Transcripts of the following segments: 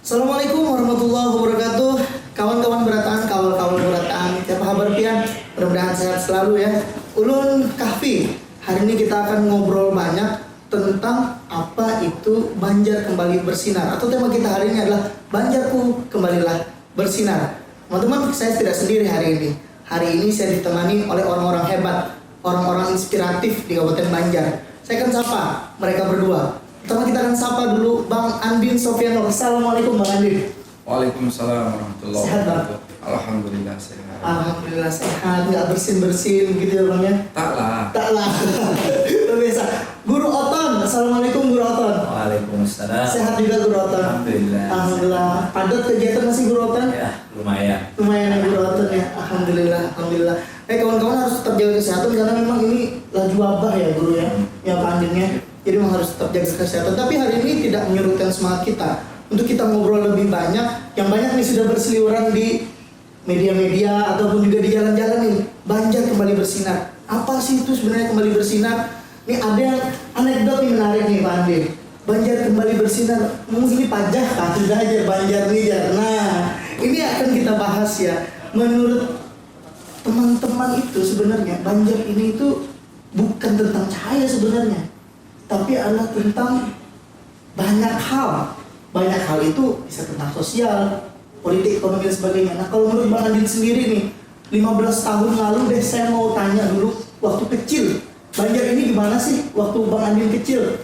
Assalamualaikum warahmatullahi wabarakatuh. Kawan-kawan berataan, kawan-kawan berataan, apa kabar pian? Mudah-mudahan sehat selalu ya. Ulun Kahfi. Hari ini kita akan ngobrol banyak tentang apa itu Banjar kembali bersinar. Atau tema kita hari ini adalah Banjarku kembalilah bersinar. Teman-teman, saya tidak sendiri hari ini. Hari ini saya ditemani oleh orang-orang hebat, orang-orang inspiratif di Kabupaten Banjar. Saya akan sapa mereka berdua. Pertama kita akan sapa dulu Bang Andin Sofiano. Assalamualaikum Bang Andin. Waalaikumsalam warahmatullahi wabarakatuh. Alhamdulillah sehat. Alhamdulillah sehat, nggak bersin-bersin gitu ya Bang ya? Tak lah. Biasa. Guru Oton. Assalamualaikum Guru Oton. Waalaikumsalam. Sehat juga Guru Oton. Alhamdulillah. Alhamdulillah. Padat kegiatan masih Guru Oton? Ya, lumayan. Lumayan ya Guru Oton ya. Alhamdulillah. Kawan-kawan harus tetap jaga kesehatan karena memang ini lagi wabah ya Guru ya. Ya Pak Andin ya. Jadi memang harus tetap jaga kesehatan. Tapi hari ini tidak menyurutkan semangat kita untuk kita ngobrol lebih banyak. Yang banyak nih sudah berseliweran di media-media ataupun juga di jalan-jalan nih. Banjar kembali bersinar. Apa sih itu sebenarnya kembali bersinar? Nih ada anekdot nih menarik nih Pak Andin. Banjar kembali bersinar. Mungkin ini pajak kah? Sudah aja Banjar nih. Nah, ini akan kita bahas ya. Menurut teman-teman itu sebenarnya Banjar ini itu bukan tentang cahaya sebenarnya, tapi adalah tentang banyak hal. Banyak hal itu bisa tentang sosial, politik, ekonomi dan sebagainya. Nah kalau menurut Bang Andin sendiri nih, 15 tahun lalu deh saya mau tanya dulu waktu kecil, Banjar ini gimana sih waktu Bang Andin kecil?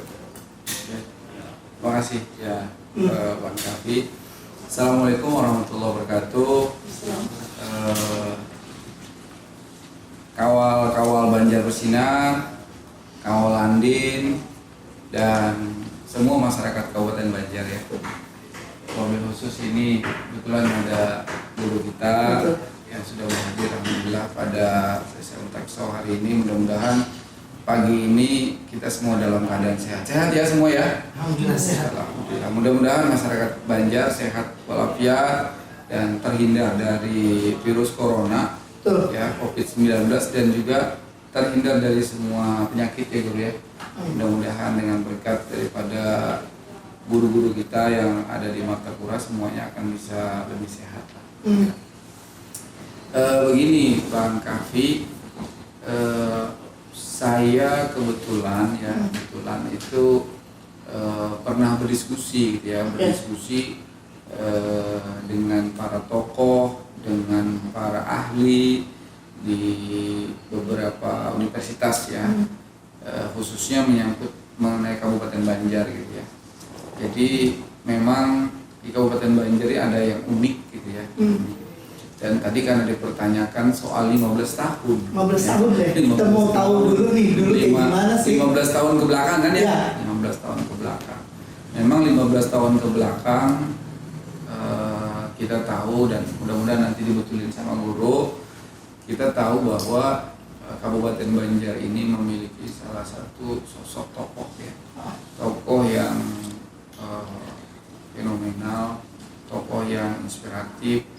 Terima kasih ya Bang Kafi. Assalamualaikum warahmatullahi wabarakatuh. Kawal Banjar bersinar, kawal Andin, dan semua masyarakat Kabupaten Banjar ya. Wabil khusus ini kebetulan ada guru kita yang sudah hadir alhamdulillah pada sesi Untakso hari ini. Mudah-mudahan pagi ini kita semua dalam keadaan sehat ya semua ya. Alhamdulillah sehat. Alhamdulillah. Mudah-mudahan masyarakat Banjar sehat walafiat dan terhindar dari virus corona. Betul. Ya, COVID-19 dan juga terhindar dari semua penyakit ya Guru ya. Mudah-mudahan dengan berkat daripada guru-guru kita yang ada di Martapura semuanya akan bisa lebih sehat. Begini Bang Kafi, saya kebetulan itu pernah berdiskusi gitu ya, dengan para tokoh, dengan para ahli di beberapa universitas ya, khususnya menyangkut mengenai Kabupaten Banjar gitu ya. Jadi memang di Kabupaten Banjar ada yang unik gitu ya. Dan tadi kan ada dipertanyakan soal 15 tahun. 15 tahun deh. Kita mau tahu dulu nih, kayak gimana sih? 15 tahun ke belakang kan ya? Ya. 15 tahun ke belakang. Memang 15 tahun ke belakang kita tahu dan mudah-mudahan nanti dibetulin sama guru. Kita tahu bahwa Kabupaten Banjar ini memiliki salah satu sosok tokoh ya. Tokoh yang fenomenal, tokoh yang inspiratif,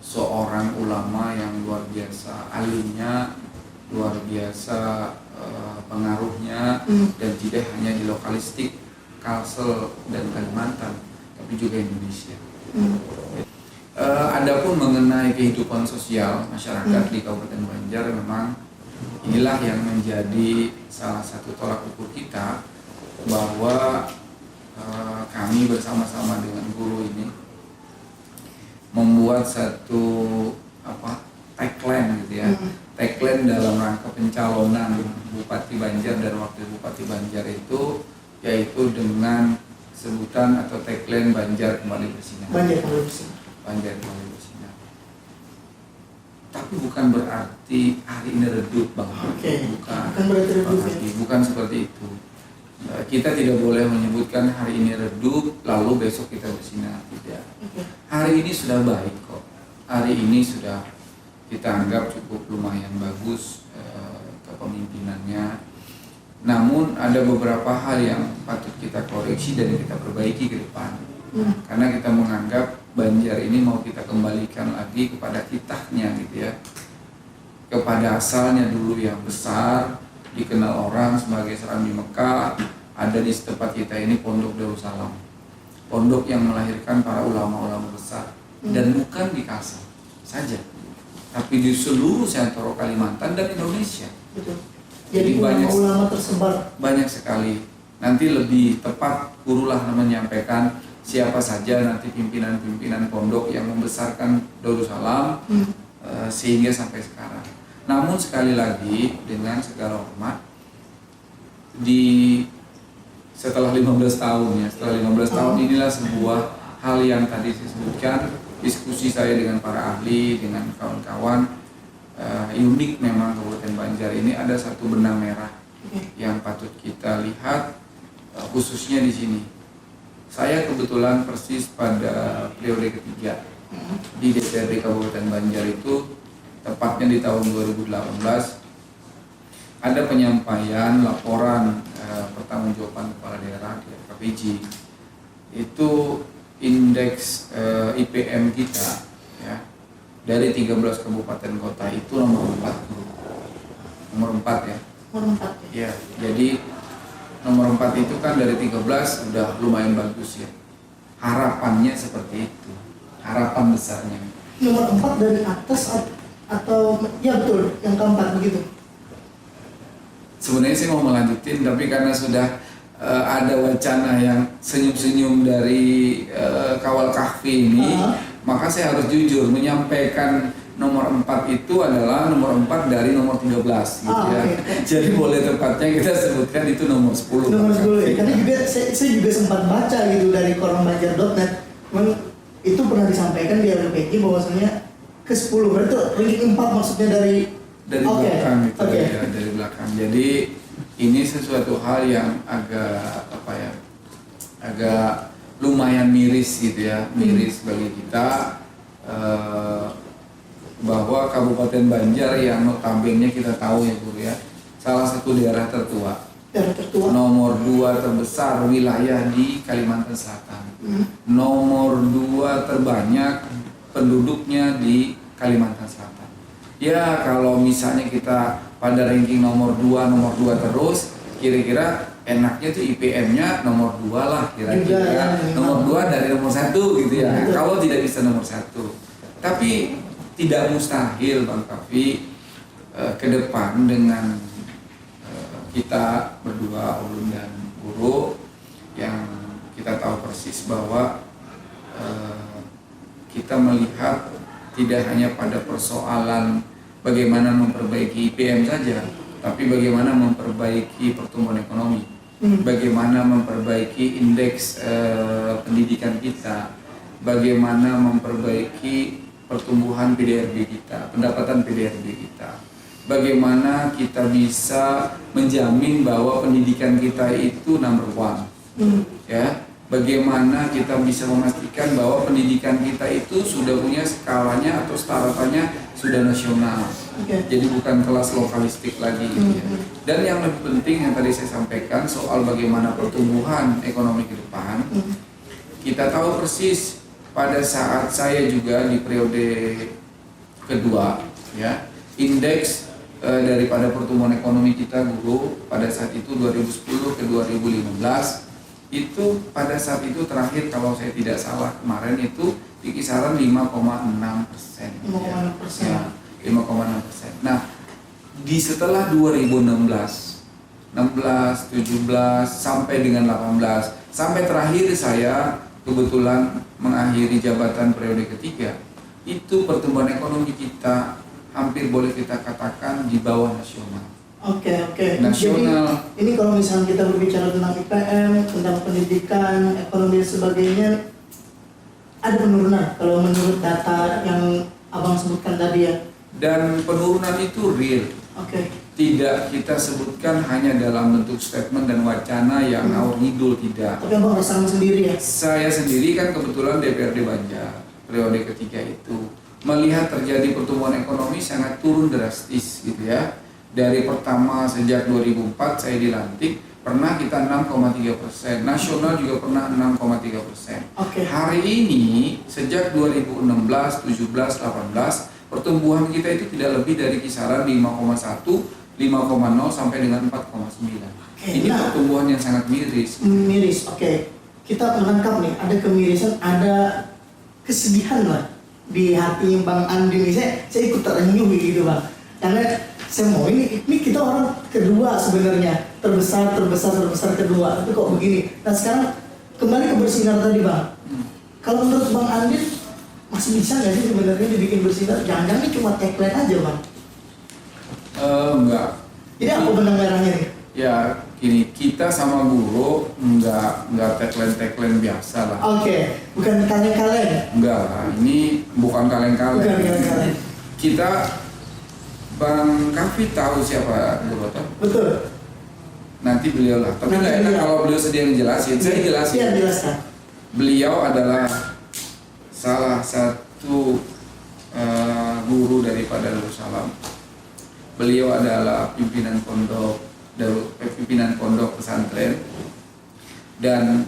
seorang ulama yang luar biasa alimnya, luar biasa pengaruhnya, dan tidak hanya di lokalistik Kalsel dan Kalimantan, tapi juga Indonesia. Adapun mengenai kehidupan sosial masyarakat di Kabupaten Banjar, memang inilah yang menjadi salah satu tolak ukur kita bahwa kami bersama-sama dengan guru ini membuat satu tagline gitu ya, tagline dalam rangka pencalonan Bupati Banjar dan Wakil Bupati Banjar itu, yaitu dengan sebutan atau tagline Banjar kembali bersinar. Banjar kembali bersinar. Banjar kembali bersinar. Tapi bukan berarti hari ini redup Bang. Bukan berarti redup ya. Bukan seperti itu. Kita tidak boleh menyebutkan hari ini redup lalu besok kita bersinar, tidak. Hari ini sudah baik kok. Hari ini sudah kita anggap cukup lumayan bagus kepemimpinannya. Namun ada beberapa hal yang patut kita koreksi dan kita perbaiki ke depan. Karena kita menganggap Banjar ini mau kita kembalikan lagi kepada kitahnya gitu ya. Kepada asalnya dulu yang besar, dikenal orang sebagai Serambi Mekah, ada di tempat kita ini Pondok Darussalam. pondok yang melahirkan para ulama-ulama besar. Dan bukan di Kalsel saja, tapi di seluruh Santoro, Kalimantan dan Indonesia. Betul. Jadi ulama-ulama tersebar banyak sekali. Nanti lebih tepat gurulah menyampaikan siapa saja nanti pimpinan-pimpinan pondok yang membesarkan Darussalam sehingga sampai sekarang. Namun sekali lagi dengan segala hormat, setelah 15 tahun ya, setelah 15 tahun inilah sebuah hal yang tadi saya sebutkan, diskusi saya dengan para ahli, dengan kawan-kawan, unik memang Kabupaten Banjar ini ada satu benang merah yang patut kita lihat, khususnya di sini. Saya kebetulan persis pada periode ketiga di DPRD Kabupaten Banjar itu, tepatnya di tahun 2018, ada penyampaian laporan pertanggungjawaban kepala daerah di KPJ. Itu indeks IPM kita ya, dari 13 kabupaten kota itu nomor 4. Nomor 4 ya. Nomor 4 ya. Jadi nomor 4 itu kan dari 13 udah lumayan bagus ya. Harapannya seperti itu. Harapan besarnya. Nomor 4 dari atas atau ya betul, yang keempat begitu. Sebenarnya saya mau melanjutin, tapi karena sudah ada wacana yang senyum-senyum dari kawal kahfi ini, maka saya harus jujur menyampaikan nomor 4 itu adalah nomor 4 dari nomor 13 gitu ya. Okay. Jadi boleh tepatnya kita sebutkan itu nomor 10. Nomor 10 ya. Karena juga saya juga sempat baca gitu dari koranbanjar.net. Memang itu pernah disampaikan di LPG bahwasanya ke 10. Berarti ranking 4 maksudnya dari belakang gitu ya, dari belakang. Jadi ini sesuatu hal yang agak agak lumayan miris gitu ya, miris bagi kita, bahwa Kabupaten Banjar yang notabene kita tahu ya Guru ya, salah satu daerah tertua, nomor 2 terbesar wilayah di Kalimantan Selatan, nomor 2 terbanyak penduduknya di Kalimantan Selatan. Ya kalau misalnya kita pada ranking nomor 2 terus, kira-kira enaknya tuh IPM-nya nomor 2 lah kira-kira, nomor 2 dari nomor 1 gitu ya, kalau tidak bisa nomor 1. Tapi tidak mustahil Bang Kavi ke depan dengan kita berdua, Ulun dan Guru, yang kita tahu persis bahwa kita melihat tidak hanya pada persoalan bagaimana memperbaiki IPM saja, tapi bagaimana memperbaiki pertumbuhan ekonomi, bagaimana memperbaiki indeks pendidikan kita, bagaimana memperbaiki pertumbuhan PDRB kita, pendapatan PDRB kita, bagaimana kita bisa menjamin bahwa pendidikan kita itu number 1, ya. Bagaimana kita bisa memastikan bahwa pendidikan kita itu sudah punya skalanya atau staratannya sudah nasional, jadi bukan kelas lokalistik lagi gitu ya. Dan yang lebih penting yang tadi saya sampaikan soal bagaimana pertumbuhan ekonomi ke depan, kita tahu persis pada saat saya juga di periode kedua ya, indeks daripada pertumbuhan ekonomi kita Guru pada saat itu 2010 ke 2015 itu pada saat itu terakhir kalau saya tidak salah kemarin itu di kisaran 5,6%. 5,6%. Ya, 5,6%. Nah, di setelah 2016, 16, 17 sampai dengan 18, sampai terakhir saya kebetulan mengakhiri jabatan periode ketiga, itu pertumbuhan ekonomi kita hampir boleh kita katakan di bawah nasional. Oke. Nasional. Jadi ini kalau misalnya kita berbicara tentang IPM, tentang pendidikan, ekonomi dan sebagainya, ada penurunan kalau menurut data yang Abang sebutkan tadi ya. Dan penurunan itu real. Tidak kita sebutkan hanya dalam bentuk statement dan wacana yang ngawur ngidul, tidak. Tapi Abang rasakan sendiri ya? Saya sendiri kan kebetulan DPRD Banjar periode ketiga itu melihat terjadi pertumbuhan ekonomi sangat turun drastis gitu ya. Dari pertama sejak 2004 saya dilantik pernah kita 6,3%, nasional juga pernah 6,3%. Hari ini sejak 2016, 17, 18 pertumbuhan kita itu tidak lebih dari kisaran 5,1, 5,0 sampai dengan 4,9. Ini pertumbuhan yang sangat miris. kita menangkap nih ada kemirisan, ada kesedihan lah di hati Bang Andi ini. Saya ikut terenyuh gitu Bang, karena saya mau ini kita orang kedua sebenarnya, terbesar kedua, tapi kok begini. Nah sekarang kembali ke bersinar tadi Bang. Kalau menurut Bang Andi masih bisa nggak sih sebenarnya dibikin bersinar? Jangan-jangan ini cuma tagline aja Bang. Enggak. Jadi apa benang merahnya nih? Ya gini, kita sama guru enggak tagline biasa lah. Oke, bukan kaleng-kaleng. Enggak lah, ini bukan kaleng-kaleng. Bukan kaleng-kaleng. Kita Bang Kavi tahu siapa guru atau? Betul. Nanti beliau lah. Tapi nggak enak kalau beliau sendiri jelasin. Saya jelasin. Iya, jelaskan. Beliau adalah salah satu guru daripada Darussalam. Beliau adalah pimpinan pondok pesantren, dan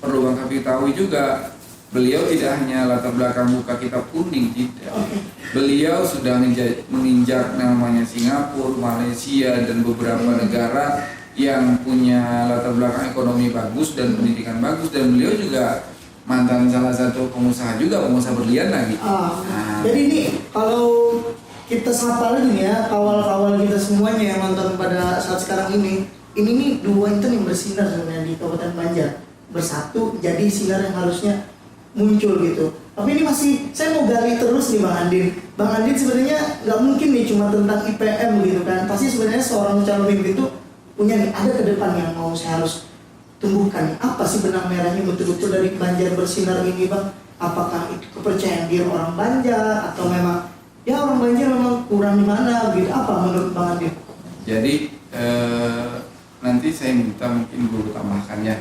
perlu Bang Kavi tahu juga, beliau tidak hanya latar belakang buka kitab kuning, tidak. Beliau sudah menginjak namanya Singapura, Malaysia, dan beberapa negara yang punya latar belakang ekonomi bagus dan pendidikan bagus, dan beliau juga mantan salah satu pengusaha berlian lagi. Jadi ini kalau kita sapa lagi nih ya, kawal-kawal kita semuanya yang nonton pada saat sekarang ini nih dua inten yang bersinar sebenarnya di Kabupaten Banjar, bersatu jadi sinar yang harusnya muncul gitu. Tapi ini masih, saya mau gali terus nih Bang Andin. Bang Andin sebenarnya nggak mungkin nih cuma tentang IPM gitu kan. Pasti sebenarnya seorang calon pemimpin itu punya nih, ada ke depan yang mau saya harus tumbuhkan nih. Apa sih benang merahnya betul-betul dari Banjar bersinar ini Bang? Apakah itu kepercayaan diri orang Banjar atau memang ya orang Banjar memang kurang di mana gitu? Apa menurut Bang Andin? Jadi nanti saya minta mungkin guru tambahkan ya.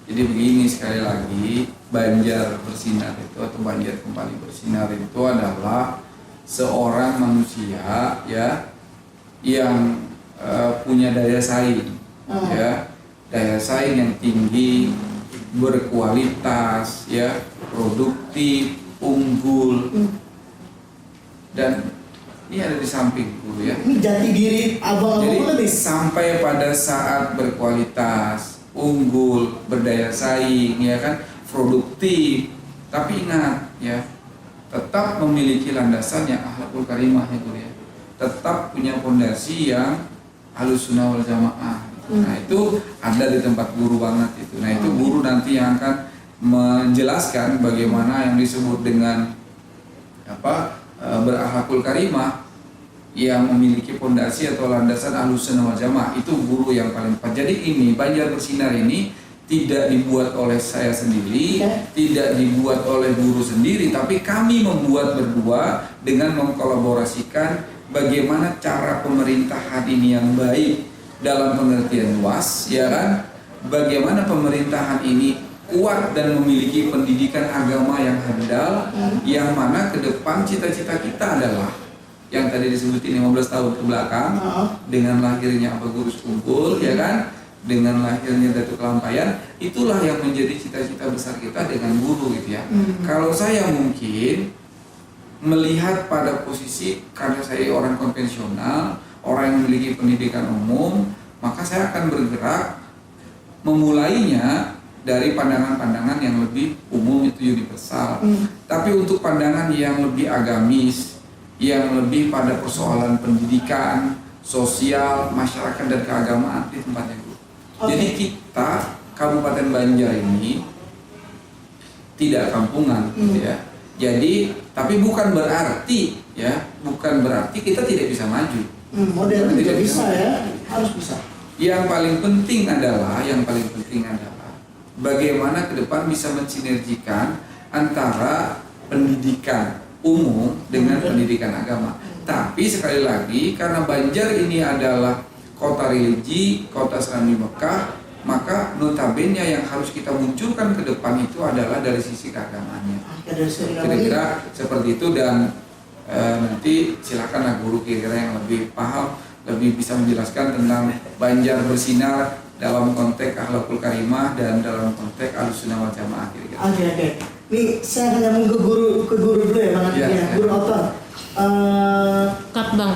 Jadi begini, sekali lagi, Banjar bersinar itu atau Banjar kembali bersinar itu adalah seorang manusia ya yang punya daya saing, ya, daya saing yang tinggi, berkualitas, ya, produktif, unggul, dan ini ada di samping guru ya. Ini jati diri abang-abang Jadi nih. sampai pada saat berkualitas, unggul, berdaya saing, ya kan, produktif, tapi ingat ya, tetap memiliki landasan yang akhlakul karimah ya guru ya, tetap punya fondasi yang Ahlussunnah wal Jamaah. Nah itu ada di tempat guru banget itu. Nah itu guru nanti yang akan menjelaskan bagaimana yang disebut dengan berakhlakul karimah yang memiliki fondasi atau landasan Ahlussunnah wal Jamaah. Itu guru yang paling tepat. Jadi ini Banjar Bersinar ini tidak dibuat oleh saya sendiri, tidak dibuat oleh guru sendiri, tapi kami membuat berdua dengan mengkolaborasikan bagaimana cara pemerintahan ini yang baik dalam pengertian luas, ya kan? Bagaimana pemerintahan ini kuat dan memiliki pendidikan agama yang handal, yang mana ke depan cita-cita kita adalah yang tadi disebutin 15 tahun ke belakang, dengan lahirnya Abah Gurus Kumpul, ya kan, dengan lahirnya Datuk Kelampayan, itulah yang menjadi cita-cita besar kita dengan guru gitu ya. Kalau saya mungkin melihat pada posisi, karena saya orang konvensional, orang yang memiliki pendidikan umum, maka saya akan bergerak memulainya dari pandangan-pandangan yang lebih umum, itu universal. Tapi untuk pandangan yang lebih agamis, yang lebih pada persoalan pendidikan, sosial, masyarakat, dan keagamaan di tempatnya guru. Jadi kita Kabupaten Banjar ini tidak kampungan, gitu ya. Jadi, tapi bukan berarti ya, bukan berarti kita tidak bisa maju. Modern tidak bisa ya, harus bisa. Yang paling penting adalah bagaimana ke depan bisa mensinergikan antara pendidikan umum dengan pendidikan agama. Tapi sekali lagi, karena Banjar ini adalah kota religi, kota Islami Mekah, maka notabene yang harus kita munculkan ke depan itu adalah dari sisi keagamaannya. Kira-kira seperti itu, dan nanti silakanlah guru kira-kira yang lebih paham, lebih bisa menjelaskan tentang Banjar Bersinar dalam konteks akhlakul karimah dan dalam konteks Ahlussunnah wal Jamaah kira-kira. Oke. Nih saya akan nyambung ke guru dulu ya Bang Andin ya. Guru Oton. Cut Bang.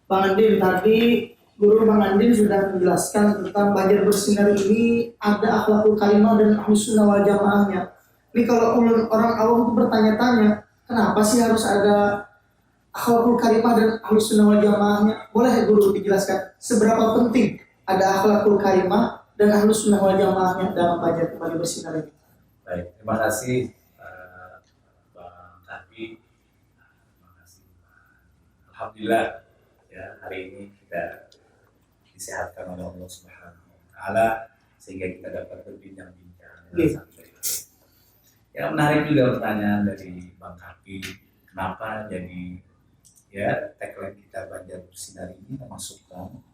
Bang Andin, tadi Guru Bang Andin sudah menjelaskan tentang Banjar Bersinar ini ada akhlakul karimah dan ahlus sunnah wal jamaahnya. Ini kalau orang awam itu bertanya-tanya, kenapa sih harus ada akhlakul karimah dan ahlus sunnah wal jamaahnya? Boleh ya guru dijelaskan seberapa penting ada akhlakul karimah dan ahlus sunnah wal jamaahnya dalam Banjar kembali bersinar ini? Baik, terima kasih Bang Kahfi. Terima kasih. Alhamdulillah ya hari ini kita disehatkan oleh Allah Subhanahu wa taala sehingga kita dapat berbincang-bincang dengan satu sama lain. Ya menarik juga pertanyaan dari Bang Kahfi, kenapa jadi ya tagline kita Banjar Bersinar ini memasukkan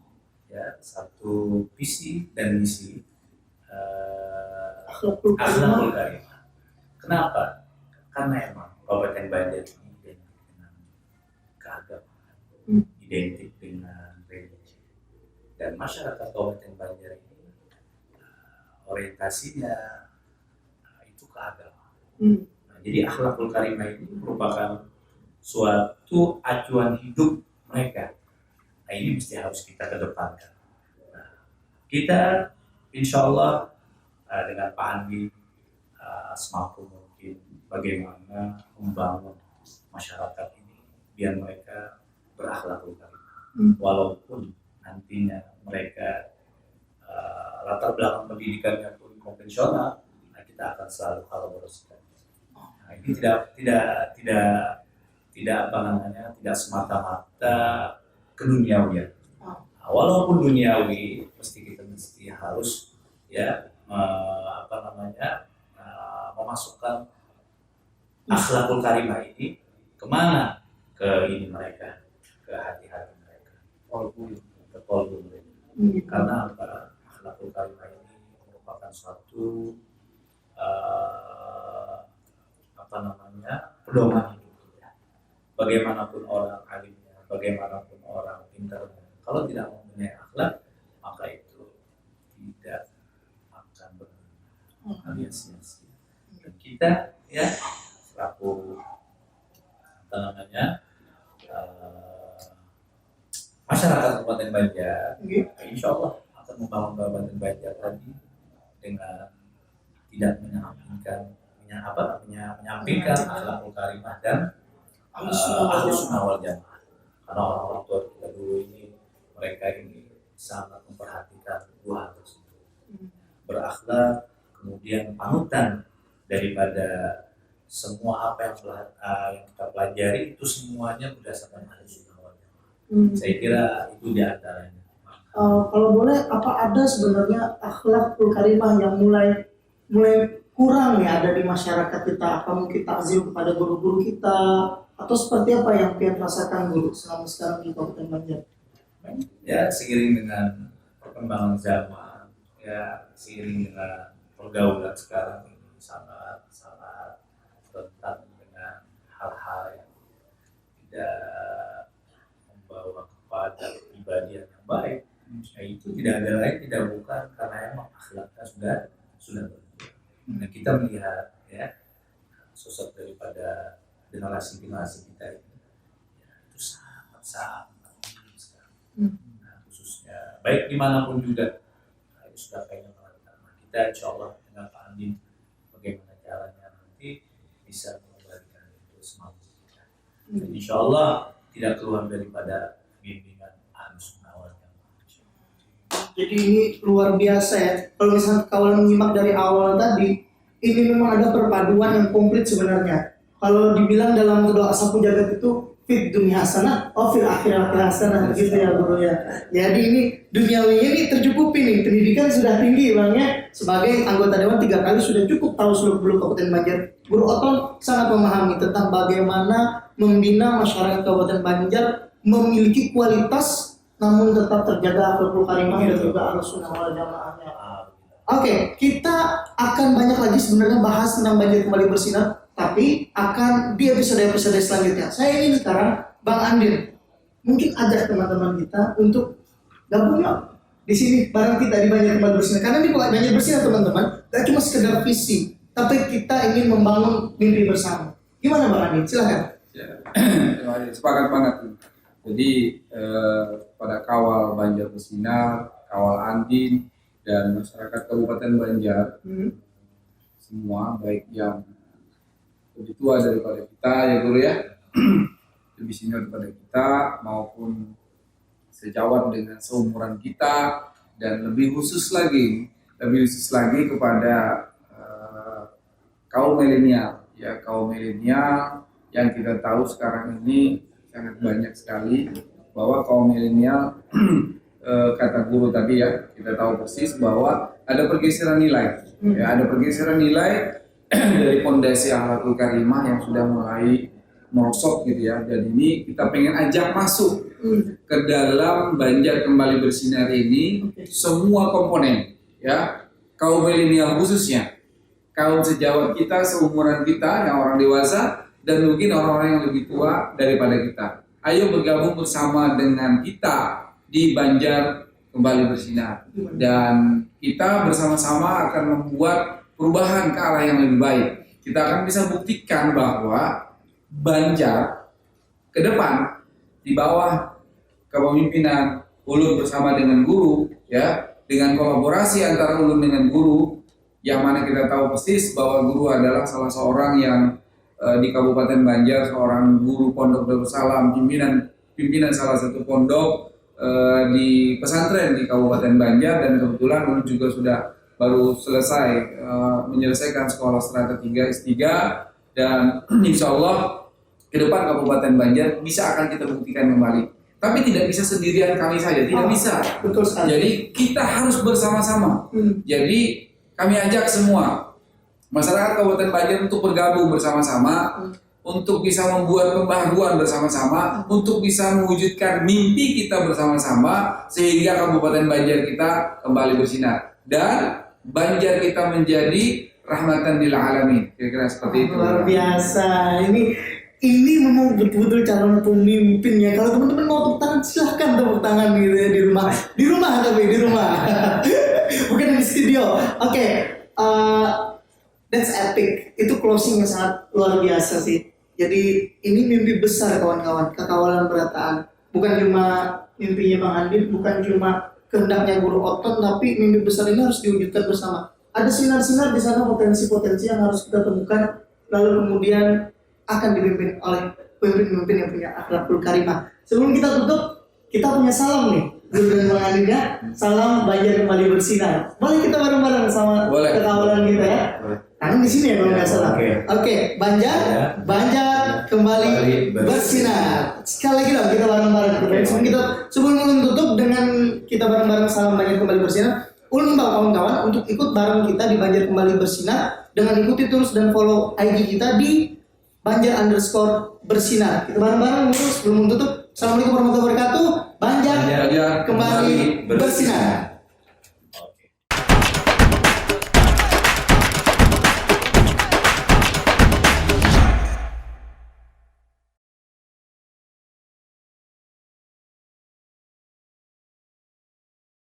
ya satu visi dan misi Akhlakul akhlakul karimah. karimah. Kenapa? Karena emang Kabupaten Banjar ini identik dengan keagamaan, identik dengan religi. Dan masyarakat Kabupaten Banjar ini orientasinya itu keagamaan. Nah, jadi akhlakul karimah ini merupakan suatu acuan hidup mereka. Nah, ini mesti harus kita kedepankan. Nah, kita insya Allah dengan Pak Andi semakin mungkin bagaimana membangun masyarakat ini biar mereka berakhlakul karimah. Walaupun nantinya mereka latar belakang pendidikannya pun konvensional, nah kita akan selalu kolaborasikan. Nah, ini tidak apa namanya, tidak semata-mata keduniawian. Nah, walaupun duniawi, mesti harus ya memasukkan akhlakul karimah ini kemana? Ke ini mereka, ke hati-hati mereka, ke kolbu mereka. Karena akhlakul karimah ini merupakan suatu pedoman hidup kita. Bagaimanapun orang alimnya, bagaimanapun orang pintarnya, kalau tidak mempunyai akhlak, maka itu tidak akan berguna, alias sia-sia. Dan kita ya selaku masyarakat Kabupaten Banjar, insya Allah akan membangun Kabupaten Banjar tadi dengan tidak menyampingkan akhlakul karimah dan ahlus sunnah wal jamaah. Karena orang-orang tua kita dulu ini, mereka ini sangat memperhatikan dua hal tersebut. Berakhlak, kemudian panutan daripada semua apa yang kita pelajari itu semuanya berdasarkan ahlus sunnah wal jamaah. Saya kira itu di antaranya. Kalau boleh, apa ada sebenarnya akhlakul karimah yang mulai kurang ya ada di masyarakat kita? Apa mungkin takzim kepada guru-guru kita atau seperti apa yang kalian rasakan guru selama sekarang di Kabupaten Banjar? Ya seiring dengan perkembangan zaman, ya seiring dengan pergaulan sekarang ini sangat rentan dengan hal-hal yang tidak membawa kepada kepribadian yang baik. Nah, itu tidak ada lain, tidak bukan karena emang akhlaknya sudah berubah. Nah, kita melihat ya sosok daripada generasi kita ini ya, itu sangat minim sekali. Nah, khususnya baik dimanapun juga itu sudah pengen melakukan. Nah, kita insya Allah dengan Pak Andi bagaimana caranya nanti bisa mengembalikan itu semampu kita. Dan insya Allah tidak keluar daripada bimbingan ahlus sunnah wal jamaah. Jadi ini luar biasa ya. Kalau misalnya kawan menyimak dari awal tadi, ini memang ada perpaduan yang komplit sebenarnya. Kalau dibilang dalam doa sapu jagat itu fit dunia hasanah, fil akhirati hasanah gitu ya guru ya. Jadi ini duniawinya ini tercukupi nih, pendidikan sudah tinggi bang ya. Sebagai anggota dewan 3 kali sudah cukup tahu seluk-beluk Kabupaten Banjar. Guru Oton sangat memahami tentang bagaimana membina masyarakat Kabupaten Banjar memiliki kualitas namun tetap terjaga akhlakul karimah dan juga ahlus sunnah wal jamaahnya. Oke, kita akan banyak lagi sebenarnya bahas tentang Banjar kembali bersinar, tapi akan di episode-episode selanjutnya. Saya ingin sekarang Bang Andin mungkin ajak teman-teman kita untuk gabung yuk di sini bareng kita di Banjar kembali bersinar. Karena di Banjar bersinar teman-teman, gak cuma sekedar visi, tapi kita ingin membangun mimpi bersama. Gimana Bang Andin? Silakan. Ya, sepakat banget. Jadi pada kawal Banjar Bersinar, kawal Andin, dan masyarakat Kabupaten Banjar semua, baik yang lebih tua daripada kita ya guru ya, lebih senior daripada kita, maupun sejawat dengan seumuran kita, dan lebih khusus lagi kepada kaum milenial ya, kaum milenial yang kita tahu sekarang ini sangat banyak sekali, bahwa kaum milenial kata guru tadi ya, kita tahu persis bahwa ada pergeseran nilai ya, ada pergeseran nilai dari pondasi akhlakul karimah yang sudah mulai merosot gitu ya. Dan ini kita pengen ajak masuk ke dalam Banjar Kembali Bersinar ini semua komponen ya, kaum milenial khususnya, kaum sejawat kita, seumuran kita yang orang dewasa, dan mungkin orang-orang yang lebih tua daripada kita. Ayo bergabung bersama dengan kita di Banjar Kembali Bersinar, dan kita bersama-sama akan membuat perubahan ke arah yang lebih baik. Kita akan bisa buktikan bahwa Banjar ke depan di bawah kepemimpinan Ulun bersama dengan guru ya, dengan kolaborasi antara Ulun dengan guru, yang mana kita tahu persis bahwa guru adalah salah seorang yang di Kabupaten Banjar, seorang guru pondok Darussalam, pimpinan salah satu pondok di pesantren di Kabupaten Banjar, dan kebetulan Ulun juga sudah baru selesai menyelesaikan sekolah strata 3 S3, dan insya Allah ke depan Kabupaten Banjar bisa akan kita buktikan kembali. Tapi tidak bisa sendirian kami saja, tidak bisa. Betul sekali. Jadi kita harus bersama-sama. Jadi kami ajak semua masyarakat Kabupaten Banjar untuk bergabung bersama-sama, untuk bisa membuat pembaharuan bersama-sama, untuk bisa mewujudkan mimpi kita bersama-sama, sehingga Kabupaten Banjar kita kembali bersinar dan Banjar kita menjadi rahmatan lil alamin. Kira-kira seperti itu. Luar biasa. Ini memang betul-betul calon pemimpin ya. Kalau teman-teman mau tepuk tangan, silahkan tepuk tangan gitu ya, di rumah. Di rumah. Bukan di studio. Oke. That's epic. Itu closing yang sangat luar biasa sih. Jadi ini mimpi besar kawan-kawan, kekawalan berataan. Bukan cuma mimpinya Bang Andin, bukan cuma kehendaknya Guru Otot, tapi mimpi besar ini harus diwujudkan bersama. Ada sinar-sinar di sana, potensi-potensi yang harus kita temukan, lalu kemudian akan dipimpin oleh pemimpin-pemimpin yang punya akhlakul karimah. Sebelum kita tutup, kita punya salam nih, Guru dan Bang Andin ya. Salam Banjar Kembali Bersinar. Boleh kita bareng-bareng sama kekawalan kita ya? Boleh. Karena di sini ya kalau nggak salah. Oke, Banjar kembali bersinar. Sekali lagi dong kita bareng-bareng. Sebelum menutup dengan kita bareng-bareng salam Banjar Kembali Bersinar, Ulun membawa kawan-kawan untuk ikut bareng kita di Banjar Kembali Bersinar dengan ikuti terus dan follow IG kita di Banjar_bersinar. Kita bareng-bareng terus sebelum menutup. Assalamualaikum warahmatullahi wabarakatuh. Banjar kembali bersinar.